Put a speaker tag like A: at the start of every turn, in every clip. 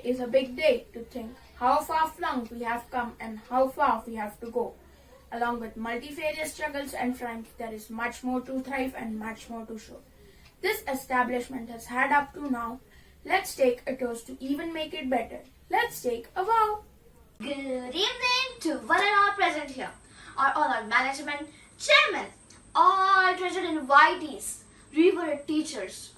A: Today is a big day to think how far flung we have come and how far we have to go. Along with multifarious struggles and triumphs, there is much more to thrive and much more to show. This establishment has had up to now. Let's take a toast to even make it better. Let's take a vow.
B: Good evening to one and all present here, all our management, chairman, all treasured invitees, revered teachers,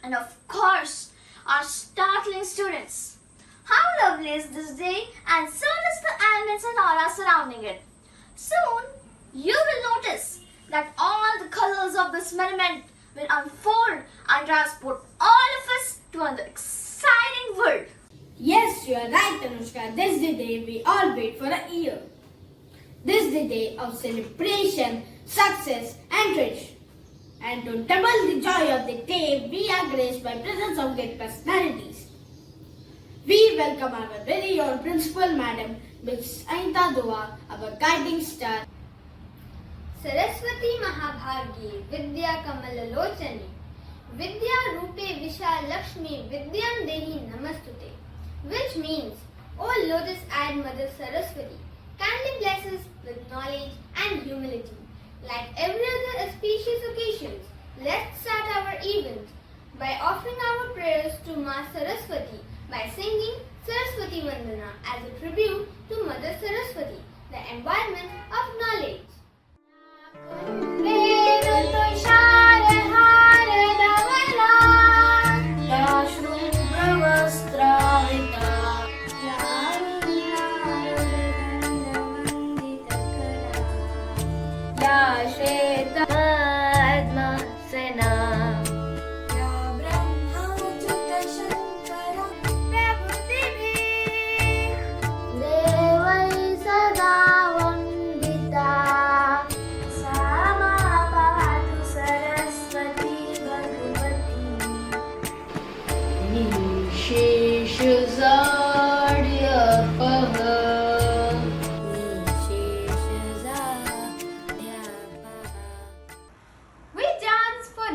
B: and of course, our startling students. How lovely is this day, and so does the elements and aura surrounding it. Soon, you will notice that all the colors of this monument will unfold and transport all of us to another exciting world.
C: Yes, you are right, Anushka. This is the day we all wait for a year. This is the day of celebration, success, and tradition. And to double the joy of the day, we are graced by presence of great personalities. We welcome our very own principal madam, Ms. Aita Dua, our guiding star.
D: Saraswati Mahabhargi Vidya Kamalalochani Vidya Rupe Vishal Lakshmi Vidyam Dehi Namastute, which means, O lotus-eyed Mother Saraswati, kindly bless us with knowledge and humility. Like every other auspicious occasions, let's start our event by offering our prayers to Ma Saraswati by singing Saraswati Vandana as a tribute to Mother Saraswati, the embodiment of knowledge.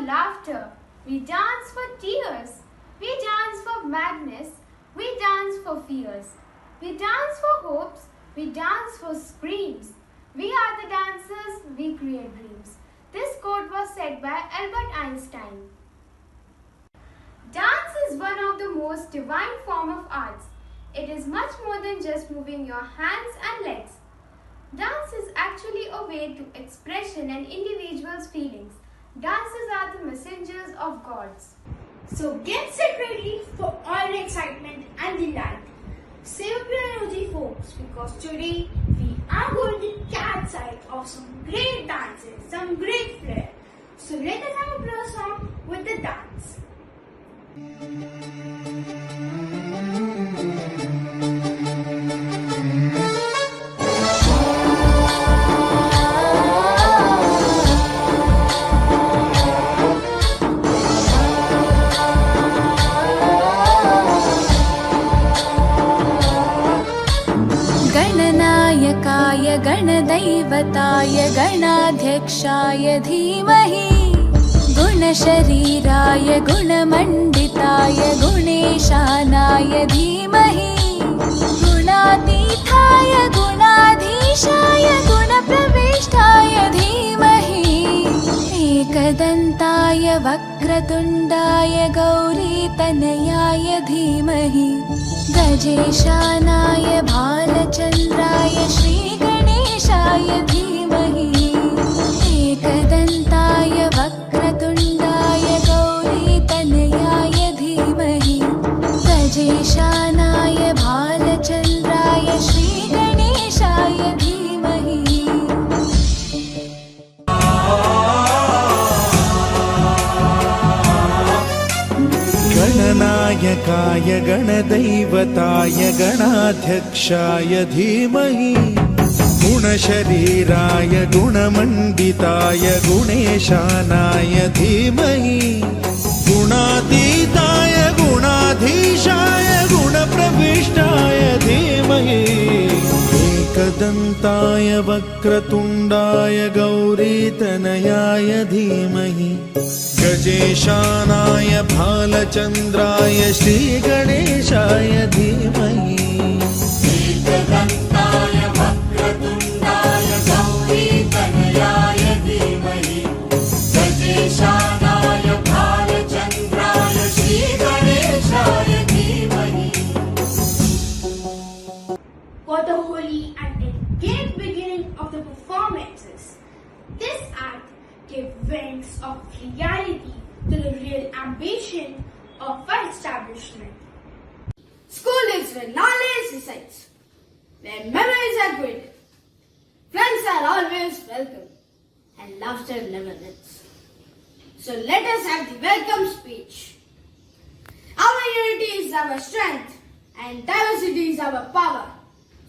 E: Laughter, we dance for tears, we dance for madness, we dance for fears, we dance for hopes, we dance for screams. We are the dancers, we create dreams. This quote was said by Albert Einstein. Dance is one of the most divine form of arts. It is much more than just moving your hands and legs. Dance is actually a way to expression and individuals' feelings. Dances are the messengers of gods.
A: So get set ready for all the excitement and delight. Save up your energy, folks, because today we are going to catch sight of some great dances, some great flair. So let us have a blow song with the dance.
F: गणनायकाय गणदैवताय गणाध्यक्षाय धीमहि गुणशरीराय गुणमण्डिताय गुणेशानाय धीमहि गुणातीताय गुणाधीशाय गुणप्रविष्टाय धीमहि एकदन्ताय वक्रतुण्डाय गौरीतनयाय धीमहि गजेशानाय भालचन्द्राय श्रीगणेशाय धीमहि एकदन्ताय वक्रतुण्डाय गौरीतनयाय धीमहि गजेशानाय भालचन्द्राय श्रीगणेशाय धीमहि
G: गणनायकाय गणदैवताय गणाध्यक्षाय धीमहि गुणशरीराय गुणमण्डिताय गुणेशानाय धीमहि गुणातीताय गुणाधीशाय गुणप्रविष्टाय धीमहि एकदन्ताय वक्रतुण्डाय गौरी गौरीतनयाय धीमहि गजेशानाय भालचन्द्राय श्रीगणेशाय धीमहि एकदन्ताय वक्रतुण्डाय गौरीतनयाय धीमहि गजेशानाय भालचन्द्राय श्रीगणेशाय धीमहि.
A: For the holy and engaged beginning of the performances, this act gave wings of reality to the real ambition of our establishment.
C: School is where knowledge resides, where memories are created, friends are always welcome, and laughter never ends. So let us have the welcome speech. Our unity is our strength, and diversity is our power.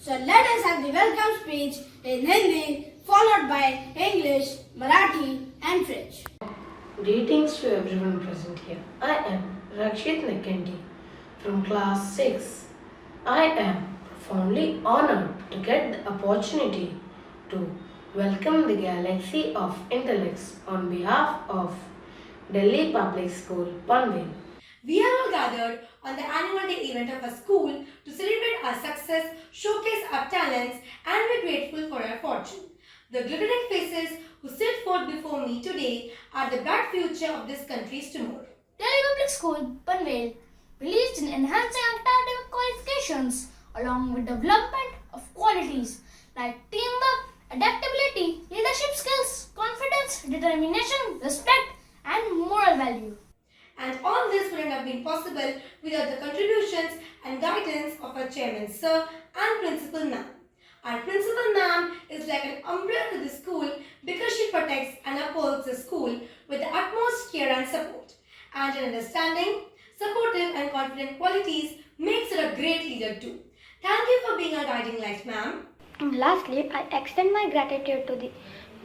C: So let us have the welcome speech in Hindi, followed by English, Marathi, and French.
H: Greetings to everyone present here. I am Rakshit Nikandi from class 6. I am profoundly honored to get the opportunity to welcome the galaxy of intellects on behalf of Delhi Public School, Panvel.
I: We are all gathered on the annual day event of our school to celebrate our success, showcase our talents, and be grateful for our fortune. The glittering faces who sit forth before me today are the bright future of this country's tomorrow.
B: Delhi Public School, Panvel, believes in enhancing academic qualifications along with development of qualities like teamwork, adaptability, leadership skills, confidence, determination, respect, and moral value.
I: And all this wouldn't have been possible without the contributions and guidance of our chairman sir and principal ma'am. Our principal ma'am is like an umbrella to the school because she protects and upholds the school with the utmost care and support. And her understanding, supportive and confident qualities makes her a great leader too. Thank you for being our guiding light, ma'am.
D: Lastly, I extend my gratitude to the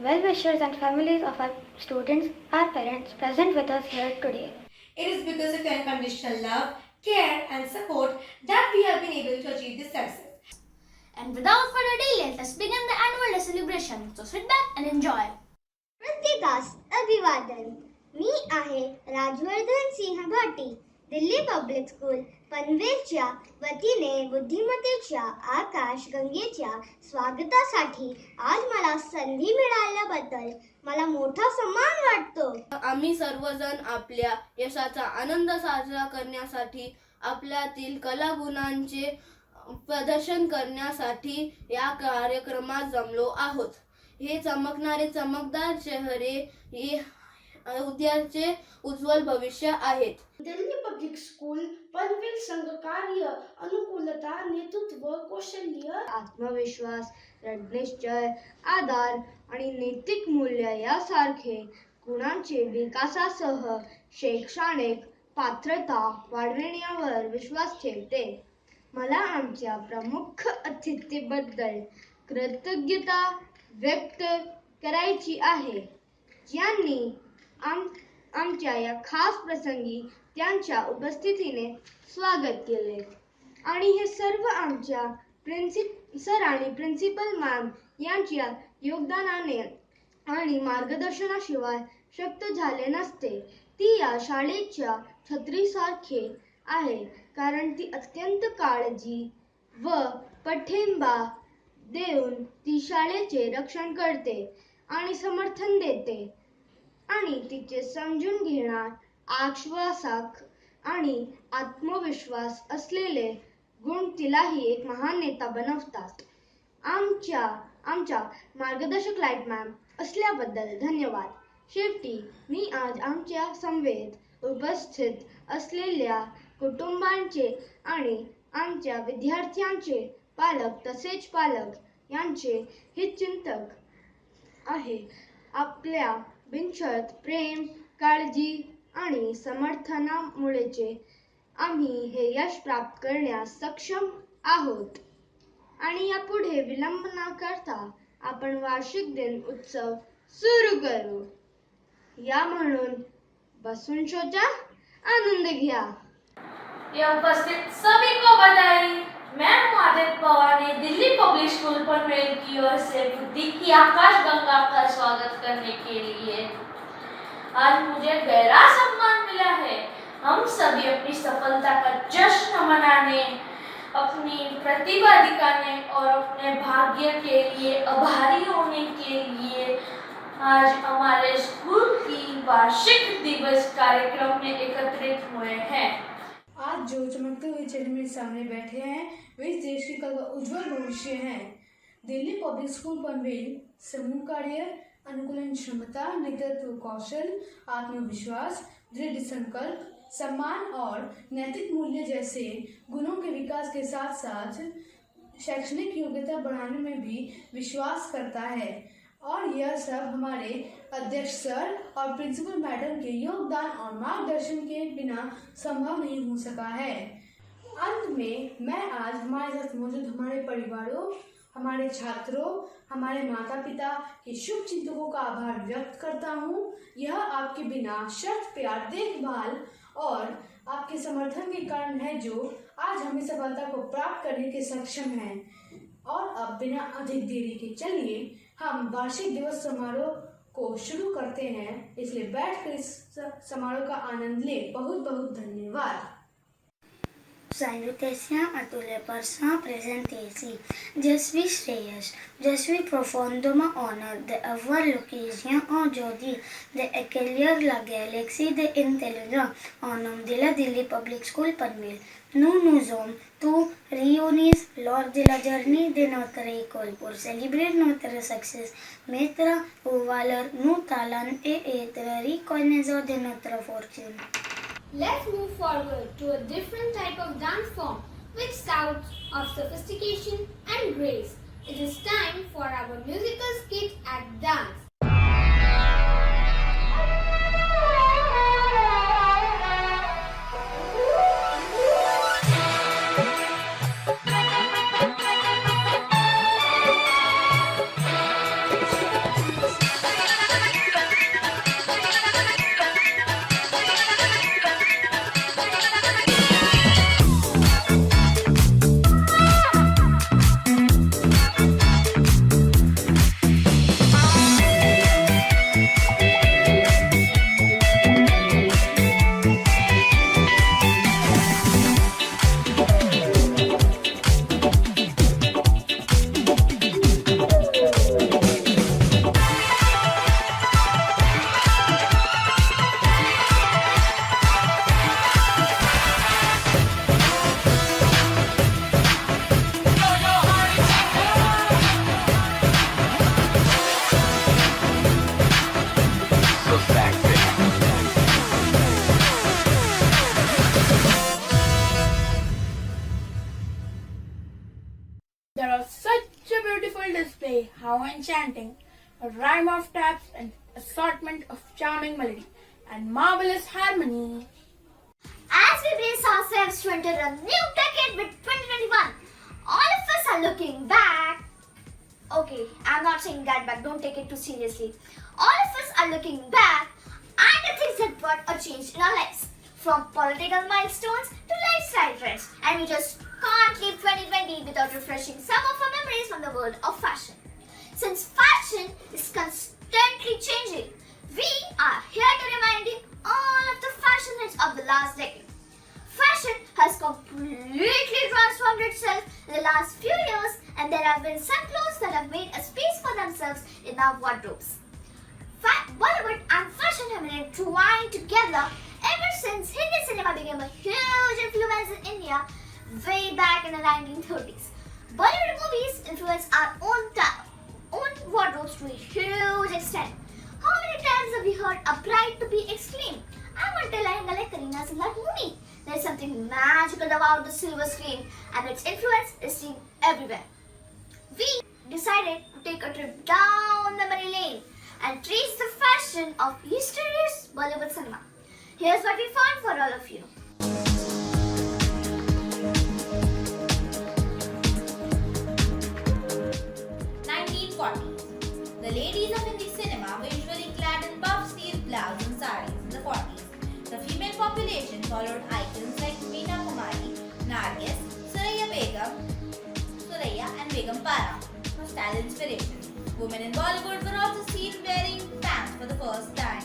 D: well-wishers and families of our students, our parents present with us here today.
I: It is because of your unconditional love, care and support that we have been able to achieve this success.
B: And without further delay, let us begin the annual day celebration. So sit back and enjoy.
J: प्रत्येकास अभिवादन. मी आहे Rajvardhan Singh Bhati. Delhi public school पनवेलच्या वतीने बुद्धिमत्तेच्या आकाश गंगेच्या स्वागतासाठी आज मला संधी मिळाल्याबद्दल मला मोठा सन्मान वाटतो.
K: आम्ही सर्वजण आपल्या यशाचा आनंद साजरा करण्यासाठी आपल्यातील कलागुणांचे प्रदर्शन करण्यासाठी या कार्यक्रमात जमलो आहोत. हे चमकणारे चमकदार चेहरे हे उद्याचे उज्ज्वल भविष्य आहेत.
L: दिल्ली पब्लिक स्कूल पनवेल संघ कार्य अनुकूलता नेतृत्व कौशल्य
C: आत्मविश्वास, दृढनिश्चय, आदर आणि नैतिक मूल्य यासारखे गुणांचे विकासासह शैक्षणिक पात्रता वाढविण्यावर विश्वास ठेवते. मला आमच्या प्रमुख अतिथीबद्दल कृतज्ञता व्यक्त करायची आहे, ज्यांनी आमच्या या खास प्रसंगी त्यांच्या उपस्थितीने स्वागत केले. आणि हे सर्व आमच्या सर आणि प्रिन्सिपल मॅम यांच्या योगदानाने आणि मार्गदर्शनाशिवाय शक्य झाले नसते. ती या शाळेच्या छत्रीसारखे आहे, कारण ती अत्यंत काळजी व पाठिंबा देऊन ती शाळेचे रक्षण करते आणि समर्थन देते. आणि तिचे समजून घेणार, आश्वासक आणि आत्मविश्वास असलेले गुण तिलाही एक महान नेता बनवतात. आमच्या मार्गदर्शक लाईट मॅम असल्याबद्दल धन्यवाद. शेवटी मी आज आमच्या समवेत उपस्थित असलेल्या कुटुंबांचे आणि आमच्या विद्यार्थ्यांचे पालक तसेच पालक यांचे हितचिंतक आहे. आपल्या बिनशर्त प्रेम, काळजी आणि समर्थनामुळेच आम्ही हे यश प्राप्त करण्यास सक्षम आहोत. आणि यापुढे विलंब न करता आपण वार्षिक दिन उत्सव सुरू करू. या म्हणून बसून शोचा आनंद घ्या.
E: ये उपस्थित सभी को बधाई.
M: मैं माधव पवार ने दिल्ली पब्लिक स्कूल पनवेल की ओर से बुद्धि की आकाश गंगा का स्वागत करने के लिए आज मुझे गहरा सम्मान मिला है। हम सभी अपनी सफलता का जश्न मनाने, अपनी प्रतिभा दिखाने और अपने भाग्य के लिए आभारी होने के लिए आज हमारे स्कूल की वार्षिक दिवस कार्यक्रम में एकत्रित हुए हैं।
N: आज जो चमकते हुए चेहरे मेरे सामने बैठे हैं वे इस देश की कल का उज्जवल भविष्य हैं। दिल्ली पब्लिक स्कूल पनवेल समूह कार्य, अनुकूलन क्षमता, नेतृत्व कौशल, आत्मविश्वास, दृढ़ संकल्प, सम्मान और नैतिक मूल्य जैसे गुणों के विकास के साथ साथ शैक्षणिक योग्यता बढ़ाने में भी विश्वास करता है और यह सब हमारे अध्यक्ष सर और प्रिंसिपल मैडम के योगदान और मार्गदर्शन के बिना संभव नहीं हो सका है। अंत में मैं आज हमारे साथ मौजूद हमारे परिवारों, हमारे छात्रों, हमारे माता पिता के शुभ चिंतकों का आभार व्यक्त करता हूँ। यह आपके बिना शर्त प्यार, देखभाल और आपके समर्थन के कारण है जो आज हमें सफलता को प्राप्त करने के सक्षम हैं। और अब बिना अधिक देरी के चलिए हम वार्षिक दिवस समारोह को शुरू करते हैं, इसलिए बैठकर इस समारोह का आनंद लें। बहुत बहुत धन्यवाद।
J: Salutations à tous les personnes présentes ici. Je suis Shreyas. Je suis profondément honoré d'avoir l'occasion aujourd'hui d'accueillir la galaxie de l'intelligence au nom de la Delhi Public School Panvel. Nous nous sommes tous réunis lors de la journée de notre école pour célébrer notre succès, mettre en valeur nos talents et être reconnaissants de notre fortune.
D: Let's move forward to a different type of dance form which shouts of sophistication and grace. It is time for our musical skit at dance.
A: There was such a beautiful display, how enchanting, a rhyme of taps, an assortment of charming melody, and marvelous harmony.
B: As we brace ourselves to enter a new decade with 2021, all of us are looking back. Okay, I'm not saying that, but don't take it too seriously. All of us are looking back at the things that brought a change in our lives, from political milestones to lifestyle trends, and we just can't leave 2020 without refreshing some of our memories from the world of fashion. Since fashion is constantly changing, we are here to remind you all of the fashion trends of the last decade. Fashion has completely transformed itself in the last few years, and there have been some clothes that have made a space for themselves in our wardrobes. Bollywood and fashion have been entwined together ever since Hindi cinema became a huge influence in India way back in the 1930s. Bollywood movies influenced our own wardrobes to a huge extent. How many times have we heard a bride to be exclaimed, "I want a lehenga like Kareena in that movie"? There is something magical about the silver screen, and its influence is seen everywhere. We decided to take a trip down memory lane and trace the fashion of yesterday's Bollywood cinema. Here's what we found for all of you.
O: The ladies of Hindi cinema were usually clad in puff sleeve blouse and sarees in the 40s. The female population followed icons like Meena Kumari, Nargis, Suraya Begum, style inspiration. Women in Bollywood were also seen wearing pants for the first time,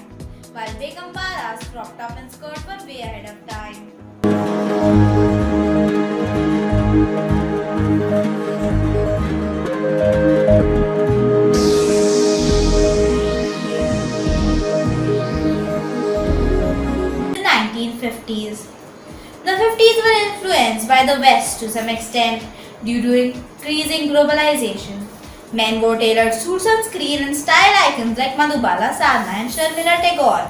O: while Begum Bara's crop top and skirt were way ahead of time. The 1950s. The 50s were influenced by the West to some extent due to increasing globalization. Men wore tailored suits on screen and style icons like Madhubala, Sadhna and Sharmila Tagore.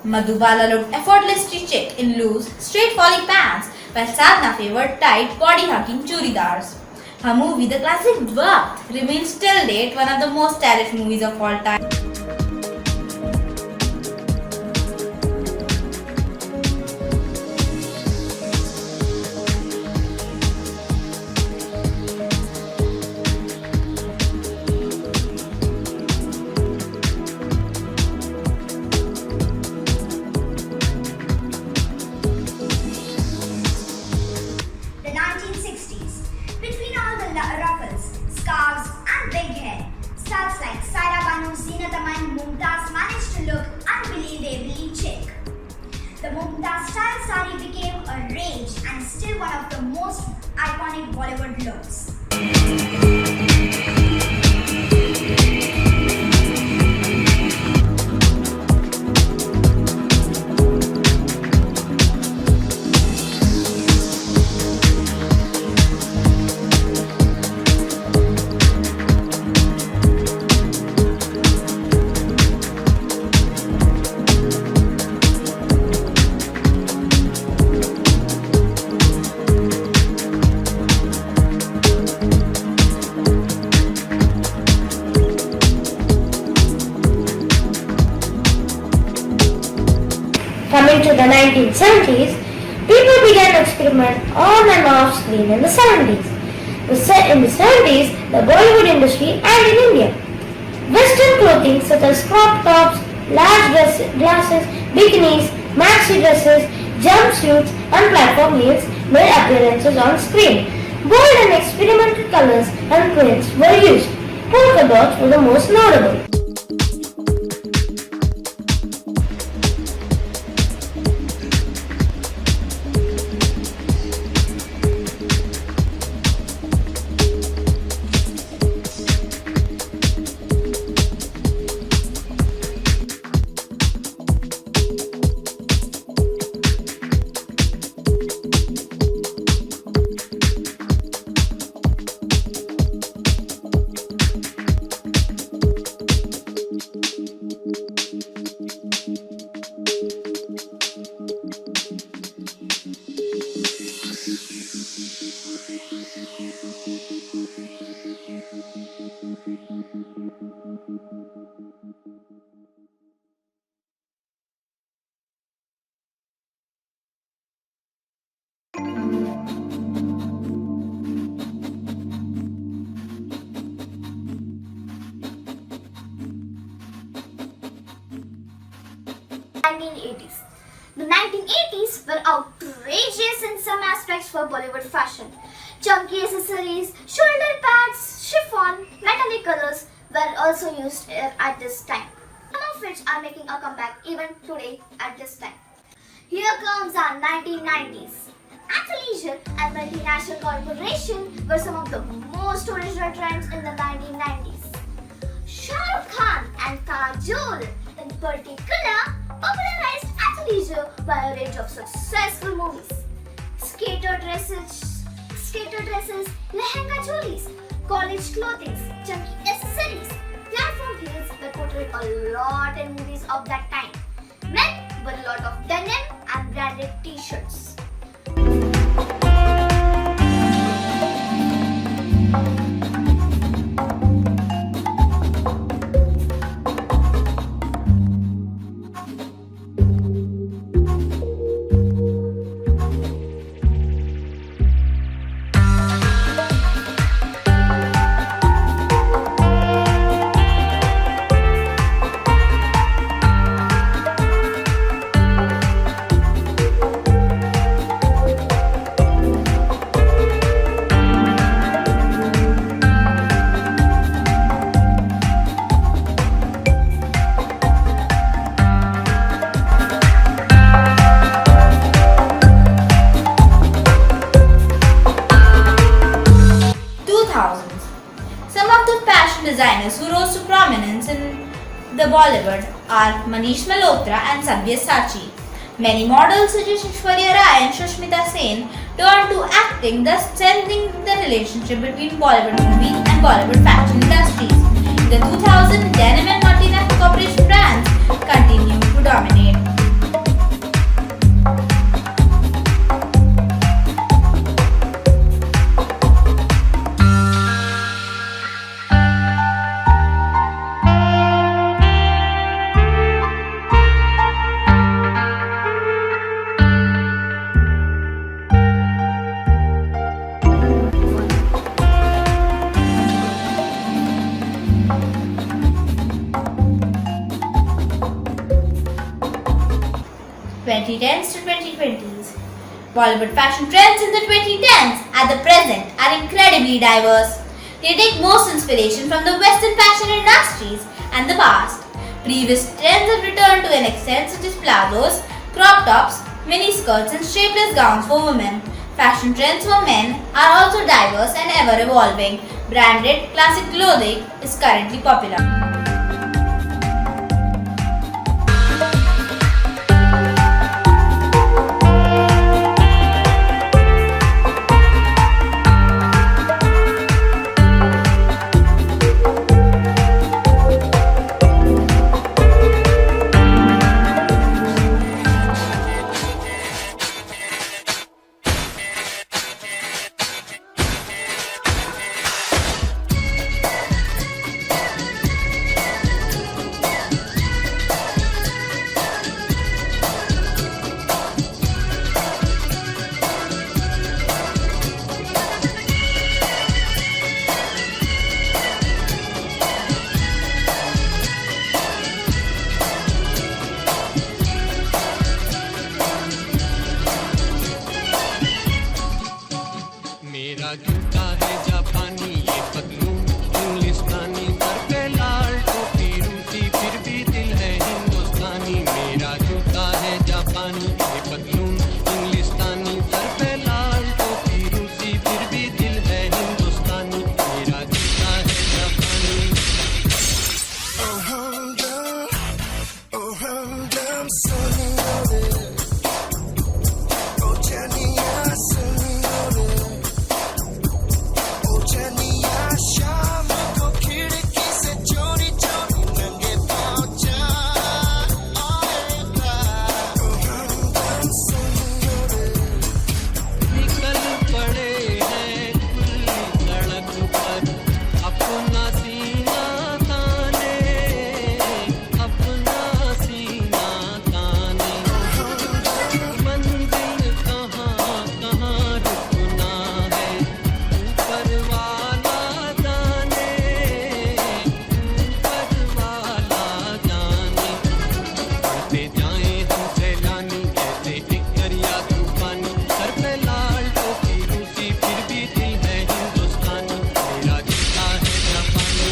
O: Madhubala looked effortlessly chic in loose, straight-falling pants, while Sadhna favored tight, body-hugging churidars. Her movie, the classic Dwakt, remains till date one of the most stylish movies of all time.
B: The 1960s. Between all the ruffles, scarves and big hair, stars like Saira Banu, Zeenat Aman, Mumtaz managed to look unbelievably chic. The Mumtaz style sari became a rage and still one of the most iconic Bollywood looks.
C: Coming to the 1970s, people began to experiment on and off screen in the 70s. In the 70s, the Bollywood industry and in India. Western clothing such as crop tops, large glasses, bikinis, maxi dresses, jumpsuits and platform heels made appearances on screen. Bold and experimental colors and prints were used. Polka dots were the most notable.
B: The 1980s were outrageous in some aspects for Bollywood fashion. Chunky accessories, shoulder pads, chiffon, metallic colors were also used at this time. Some of which are making a comeback even today at this time. Here comes our 1990s. Athleisure and multinational corporation were some of the most original trends in the 1990s. Shah Rukh Khan and Kajol in particular popularized athleisure by a range of successful movies. Skater dresses, lehenga cholis, college clothing, chunky accessories, platform heels were portrayed a lot in movies of that time. Men were a lot of denim and branded t-shirts.
O: the Bollywood are Manish Malhotra and Sabyasachi. Many models such as Aishwarya Rai and Shushmita Sen turned to acting, thus strengthening the relationship between Bollywood movie and Bollywood fashion industries. In the 2000s, denim and multinational corporation brands continue to dominate. (2010s to 2020s). Bollywood fashion trends in the 2010s at the present are incredibly diverse. They take most inspiration from the Western fashion industries and the past. Previous trends have returned to an extent such as plazos, crop tops, mini skirts and shapeless gowns for women. Fashion trends for men are also diverse and ever evolving. Branded classic clothing is currently popular.
G: मेरा जूता है जापानी ये पतलून इंग्लिस्तानी sir पे लाल टोपी रूसी फिर भी दिल है हिंदुस्तानी मेरा जूता है जापानी ये पतलून इंग्लिस्तानी सर पे लाल टोपी रूसी फिर भी दिल है हिंदुस्तानी मेरा जूता है जापानी Oh humdum sunny Oh Chania sunny चनिया शाम को खिड़की से चोरी चोरी नंगे पाँव जा आएगा हमदम संग निकल पड़े हैं खुली सड़क पर अपना सीना ताने मंदिर कहाँ कहाँ रुकना है ऊपर वाला जाने बढ़ते जाए हम सैलानी कैसे एक दरिया तूफानी सर पे लाल टोपी रूसी फिर भी दिल है हिंदुस्तानी मेरा जूता है जापानी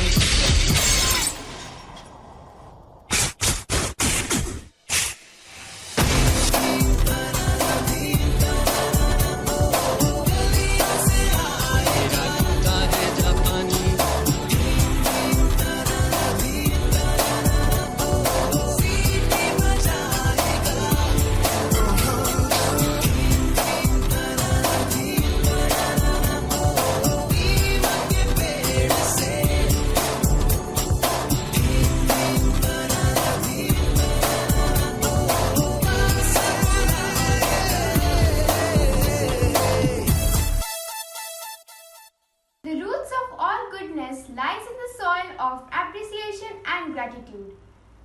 E: The roots of all goodness lies in the soil of appreciation and gratitude.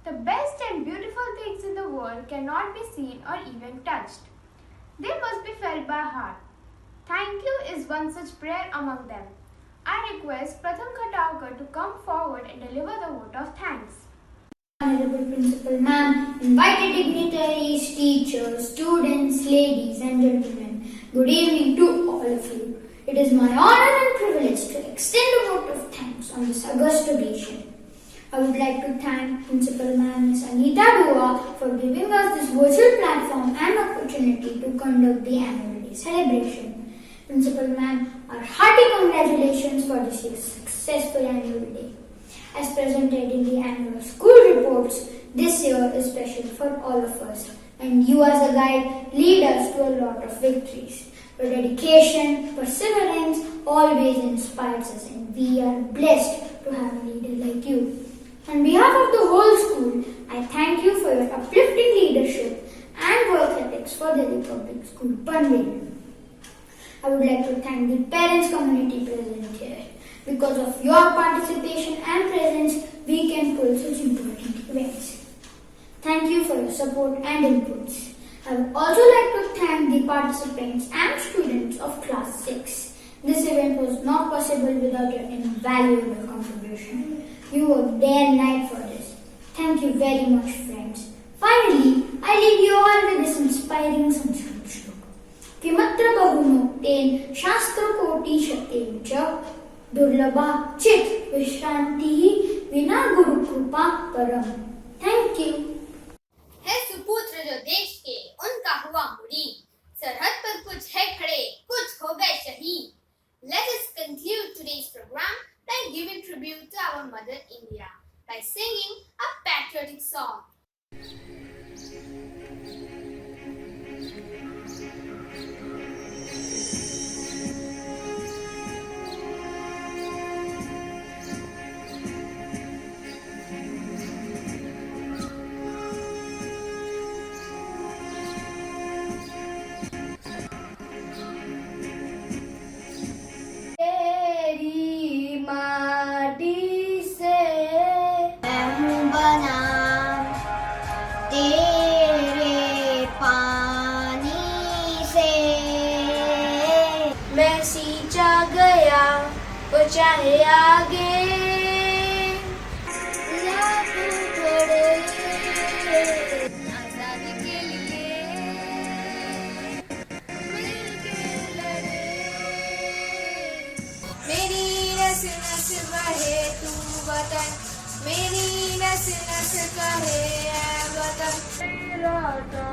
E: The best and beautiful things in the world cannot be seen or even touched. They must be felt by heart. Thank you is one such prayer among them. I request Pratham Khatawkar to come forward and deliver the vote of thanks.
J: Honorable Principal Ma'am, invited dignitaries, teachers, students, ladies and gentlemen, good evening to all of you. It is my honor and privilege to extend a vote of thanks on this august occasion. I would like to thank Principal Ma'am Ms. Anita Dua for giving us this virtual platform and opportunity to conduct the annual day celebration. Principal Ma'am, our hearty congratulations for this year's successful annual day.
C: As presented in the annual school reports, this year is special for all of us. And you as a guide lead us to a lot of victories. Your dedication, perseverance always inspires us, and we are blessed to have a leader like you. On behalf of the whole school, I thank you for your uplifting leadership and work ethics for the Public School Panvel. I would like to thank the parents community present here. Because of your participation and presence, we can pull such important events. Thank you for your support and inputs. I would also like to thank the participants and students of class 6. This event was not possible without your invaluable contribution. You worked day and night for this. Thank you very much, friends. Finally, I leave you all with this inspiring Sanskrit shloka. Kimatra bahuno ten shastra koti shatem cha durlabha chit vishranti vina guru krupa param. Thank you.
D: है सुपुत्र जो देश के उनका हुआ मुड़ी सरहद पर कुछ है खड़े कुछ हो गए शहीद. Let us conclude today's program by giving tribute to our mother India by singing a patriotic song.
C: माटी से बना तेरे पानी से मैं सींचा गया वो चाहे आगे या टुकड़े आजादी के लिए मिलके लड़े. मेरी नस नस बहे तू वतन मेरी नस नस कहे ऐ वतन.